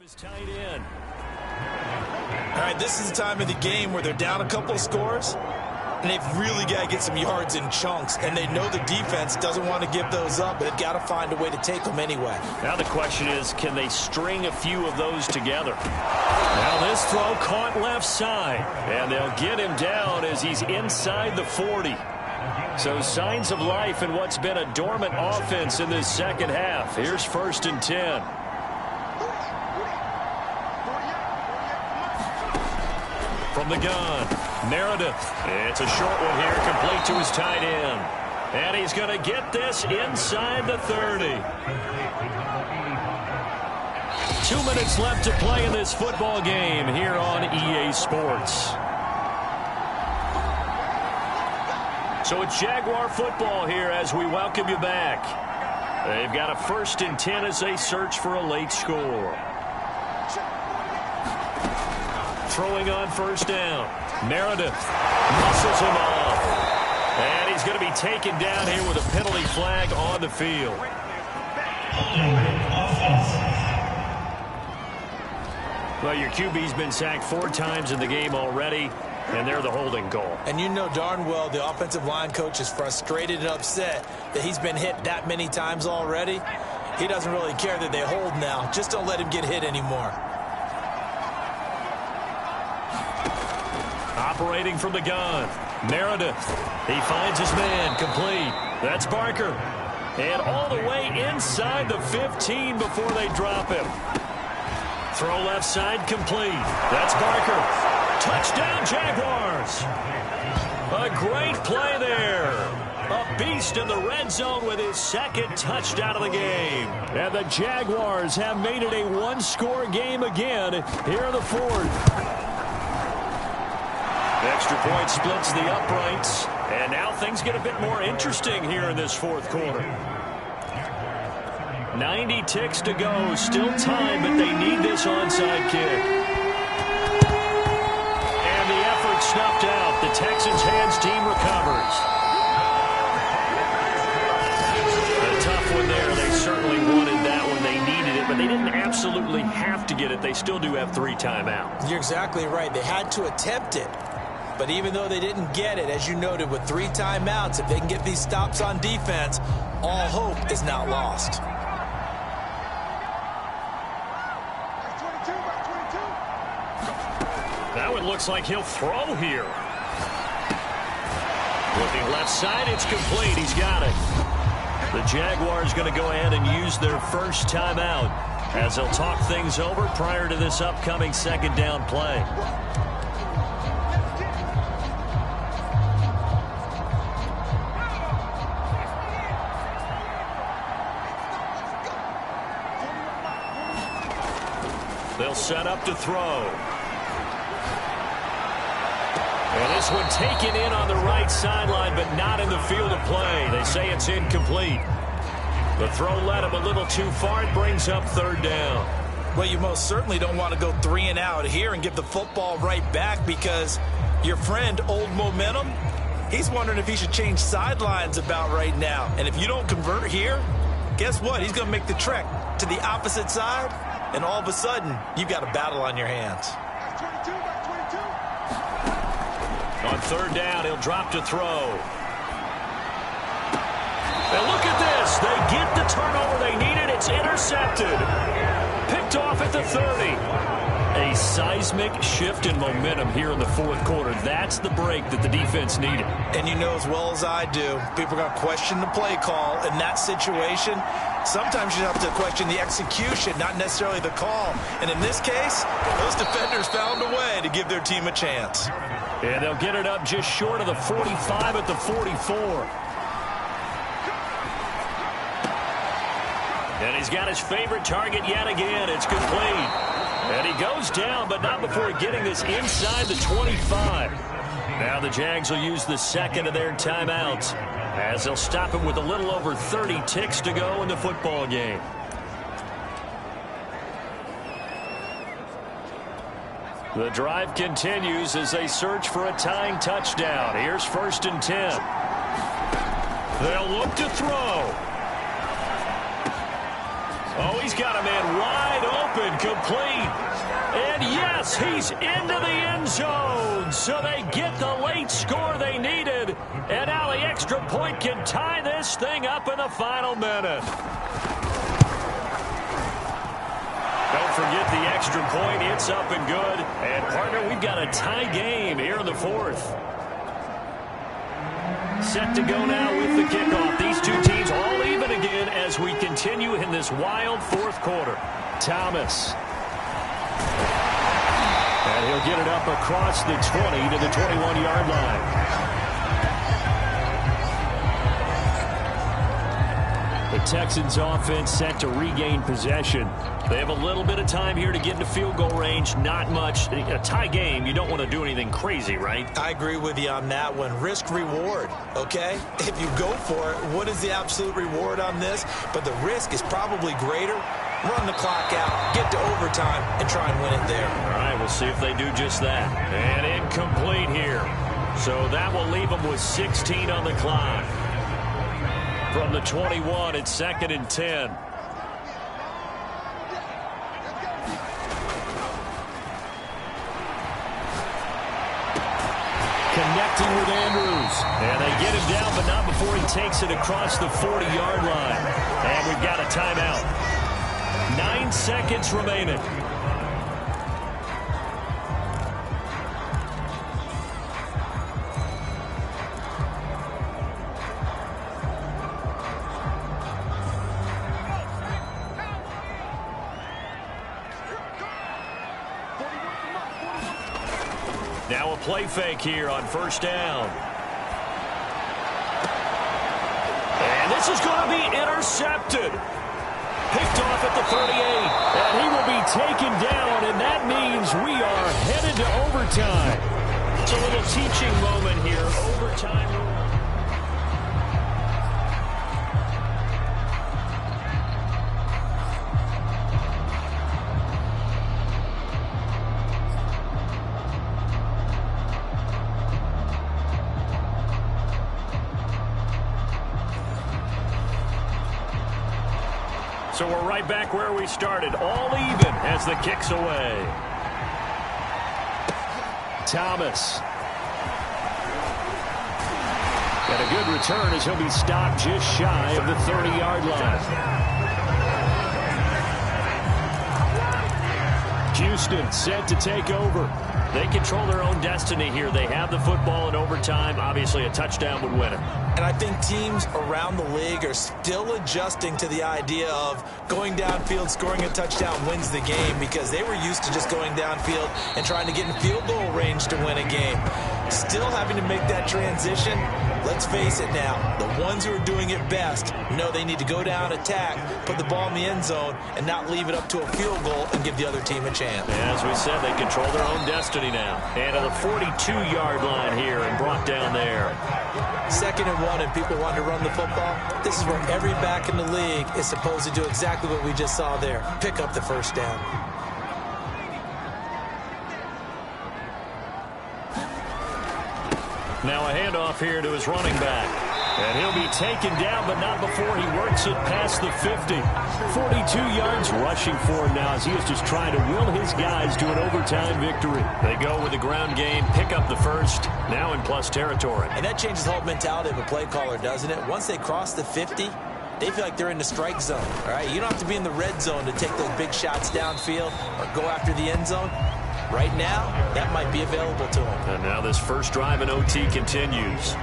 Is tight end. All right, this is the time of the game where they're down a couple of scores, and they've really got to get some yards in chunks, and they know the defense doesn't want to give those up, but they've got to find a way to take them anyway. Now the question is, can they string a few of those together? Now this throw caught left side, and they'll get him down as he's inside the 40. So signs of life in what's been a dormant offense in this second half. Here's 1st and 10. From the gun, Meredith. It's a short one here, complete to his tight end. And he's going to get this inside the 30. 2 minutes left to play in this football game here on EA Sports. So it's Jaguar football here as we welcome you back. They've got a 1st and 10 as they search for a late score. Throwing on first down. Meredith muscles him off. And he's going to be taken down here with a penalty flag on the field. Well, your QB's been sacked 4 times in the game already, and they're the holding goal. And you know darn well the offensive line coach is frustrated and upset that he's been hit that many times already. He doesn't really care that they hold now. Just don't let him get hit anymore. Operating from the gun, Meredith. He finds his man, complete. That's Barker. And all the way inside the 15 before they drop him. Throw left side, complete. That's Barker. Touchdown, Jaguars. A great play there. A beast in the red zone with his 2nd touchdown of the game. And the Jaguars have made it a 1-score game again here in the 4th. Extra point splits the uprights, and now things get a bit more interesting here in this 4th quarter. 90 ticks to go, still time, but they need this onside kick. And the effort snuffed out. The Texans hands team recovers. A tough one there. They certainly wanted that one. They needed it, but they didn't absolutely have to get it. They still do have 3 timeouts. You're exactly right. They had to attempt it. But even though they didn't get it, as you noted, with 3 timeouts, if they can get these stops on defense, all hope is not lost. That one It looks like he'll throw here. Looking left side, it's complete. He's got it. The Jaguars going to go ahead and use their first timeout as they'll talk things over prior to this upcoming second down play. They'll set up to throw. And this one taken in on the right sideline, but not in the field of play. They say it's incomplete. The throw led him a little too far. It brings up third down. Well, you most certainly don't want to go 3 and out here and give the football right back, because your friend, Old Momentum, he's wondering if he should change sidelines about right now. And if you don't convert here, guess what? He's going to make the trek to the opposite side, and all of a sudden, you've got a battle on your hands. On third down, he'll drop to throw. And look at this. They get the turnover they needed. It's intercepted. Picked off at the 30. A seismic shift in momentum here in the fourth quarter. That's the break that the defense needed. And you know as well as I do, people are going to question the play call in that situation. Sometimes you have to question the execution, not necessarily the call. And in this case, those defenders found a way to give their team a chance. And they'll get it up just short of the 45 at the 44. And he's got his favorite target yet again. It's complete. And he goes down, but not before getting this inside the 25. Now the Jags will use the second of their timeouts, as they'll stop him with a little over 30 ticks to go in the football game. The drive continues as they search for a tying touchdown. Here's 1st and 10. They'll look to throw. Oh, he's got a man wide open, complete. And yes, he's into the end zone. So they get the late score they needed. And now the extra point can tie this thing up in the final minute. Don't forget the extra point. It's up and good. And, partner, we've got a tie game here in the fourth. Set to go now with the kickoff. These two teams all even again as we continue in this wild fourth quarter. Thomas. And he'll get it up across the 20 to the 21-yard line. The Texans offense set to regain possession. They have a little bit of time here to get into field goal range. Not much. A tie game, you don't want to do anything crazy, right? I agree with you on that one. Risk reward, okay? If you go for it, what is the absolute reward on this? But the risk is probably greater. Run the clock out, get to overtime, and try and win it there. All right, we'll see if they do just that. And incomplete here. So that will leave them with 16 on the clock. From the 21, it's 2nd and 10. Connecting with Andrews. And they get him down, but not before he takes it across the 40-yard line. And we've got a timeout. 9 seconds remaining. Now a play fake here on 1st down. And this is going to be intercepted. Picked off at the 38. And he will be taken down, and that means we are headed to overtime. It's a little teaching moment here. Overtime. So we're right back where we started, all even as the kick's away. Thomas. Got a good return as he'll be stopped just shy of the 30-yard line. Houston set to take over. They control their own destiny here. They have the football in overtime. Obviously, a touchdown would win it. And I think teams around the league are still adjusting to the idea of going downfield, scoring a touchdown wins the game, because they were used to just going downfield and trying to get in field goal range to win a game. Still having to make that transition. Let's face it now, the ones who are doing it best know they need to go down, attack, put the ball in the end zone, and not leave it up to a field goal and give the other team a chance. As we said, they control their own destiny now. And to the 42-yard line here and brought down there. 2nd and 1, and people want to run the football. This is where every back in the league is supposed to do exactly what we just saw there. Pick up the first down. Now a handoff here to his running back. And he'll be taken down, but not before he works it past the 50. 42 yards rushing for him now as he is just trying to will his guys to an overtime victory. They go with the ground game, pick up the first, now in plus territory. And that changes the whole mentality of a play caller, doesn't it? Once they cross the 50, they feel like they're in the strike zone. All right, you don't have to be in the red zone to take those big shots downfield or go after the end zone. Right now, that might be available to him. And now this first drive in OT continues.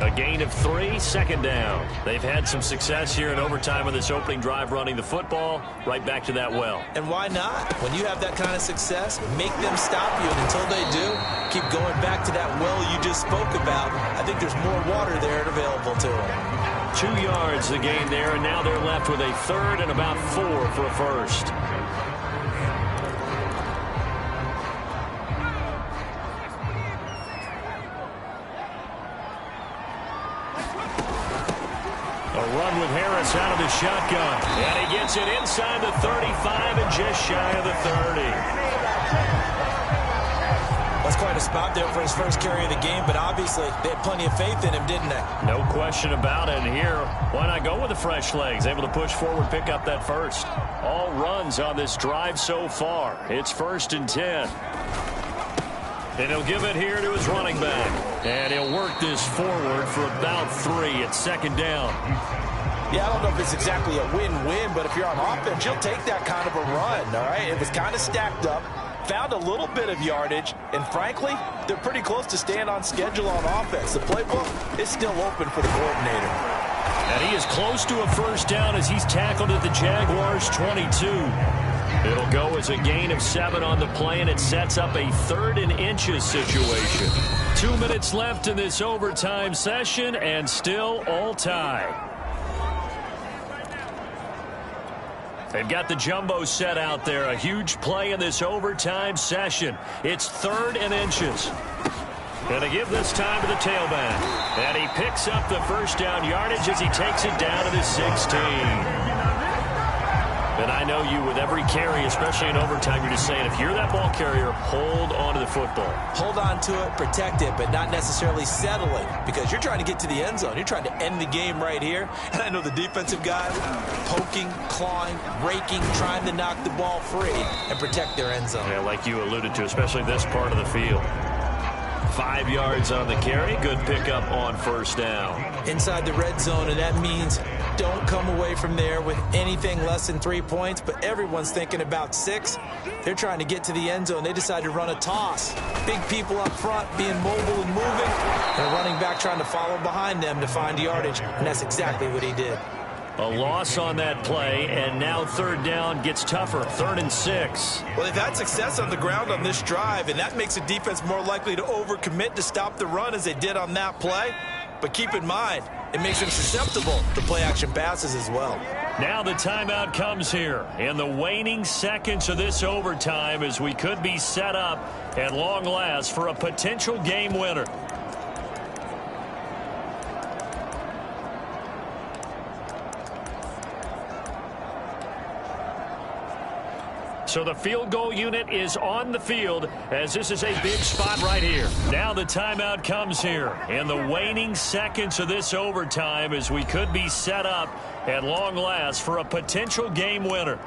A gain of 3, 2nd down. They've had some success here in overtime on this opening drive running the football. Right back to that well. And why not? When you have that kind of success, make them stop you. And until they do, keep going back to that well you just spoke about. I think there's more water there available to them. 2 yards the gain there, and now they're left with a 3rd and about 4 for a first. Run with Harris out of the shotgun. And he gets it inside the 35 and just shy of the 30. That's quite a spot there for his first carry of the game, but obviously they had plenty of faith in him, didn't they? No question about it. And here, why not go with the fresh legs? Able to push forward, pick up that first. All runs on this drive so far. It's 1st and 10. And he'll give it here to his running back. And he'll work this forward for about 3. It's 2nd down. Yeah, I don't know if it's exactly a win-win, but if you're on offense, you'll take that kind of a run, all right? It was kind of stacked up, found a little bit of yardage, and frankly, they're pretty close to staying on schedule on offense. The playbook is still open for the coordinator. And he is close to a first down as he's tackled at the Jaguars' 22. It'll go as a gain of 7 on the play, and it sets up a 3rd and inches situation. 2 minutes left in this overtime session, and still all tie. They've got the jumbo set out there. A huge play in this overtime session. It's 3rd and inches. And to give this time to the tailback. And he picks up the first down yardage as he takes it down to the 16. And I know you, with every carry, especially in overtime, you're just saying, if you're that ball carrier, hold on to the football. Hold on to it, protect it, but not necessarily settling, because you're trying to get to the end zone. You're trying to end the game right here. And I know the defensive guys poking, clawing, raking, trying to knock the ball free and protect their end zone. Yeah, like you alluded to, especially this part of the field. 5 yards on the carry. Good pickup on first down. Inside the red zone, and that means don't come away from there with anything less than 3 points, but everyone's thinking about 6. They're trying to get to the end zone. They decide to run a toss. Big people up front being mobile and moving, and a running back trying to follow behind them to find yardage, and that's exactly what he did. A loss on that play, and now 3rd down gets tougher. 3rd and 6. Well, they've had success on the ground on this drive, and that makes the defense more likely to overcommit to stop the run as they did on that play. But keep in mind, it makes them susceptible to play-action passes as well. Now the timeout comes here in the waning seconds of this overtime as we could be set up at long last for a potential game winner. So the field goal unit is on the field as this is a big spot right here. Now the timeout comes here in the waning seconds of this overtime as we could be set up at long last for a potential game winner.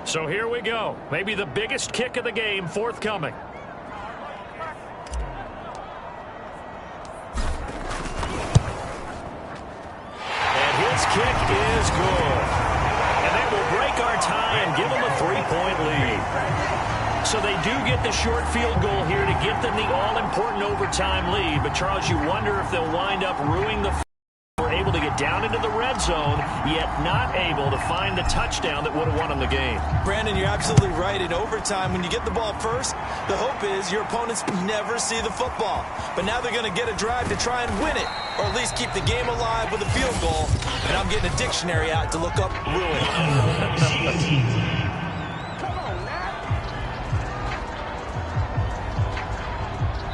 So here we go. Maybe the biggest kick of the game forthcoming. Kick is good. And that will break our tie and give them a they do get the short field goal here to get them the all-important overtime lead. But, Charles, you wonder if they'll wind up ruining the were able to get down into the red zone, yet not able to find the touchdown that would have won them the game. Brandon, you're absolutely right. In overtime, when you get the ball first, the hope is your opponents never see the football. But now they're going to get a drive to try and win it, or at least keep the game alive with a field goal. And I'm getting a dictionary out to look up ruin.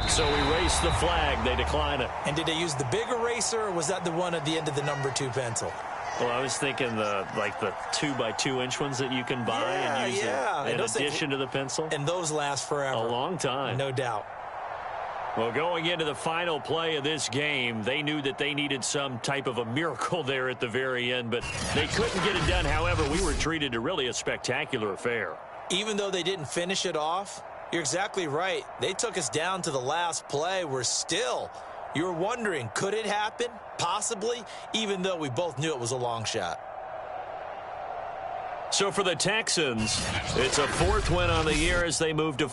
So erase the flag. They decline it. And did they use the big eraser, or was that the one at the end of the number 2 pencil? Well, I was thinking the 2x2-inch ones that you can buy and use in addition to the pencil. And those last forever. A long time. No doubt. Well, going into the final play of this game, they knew that they needed some type of a miracle there at the very end, but they couldn't get it done. However, we were treated to really a spectacular affair. Even though they didn't finish it off, you're exactly right. They took us down to the last play. You were wondering, could it happen? Possibly, even though we both knew it was a long shot. So for the Texans, it's a 4th win on the year as they move to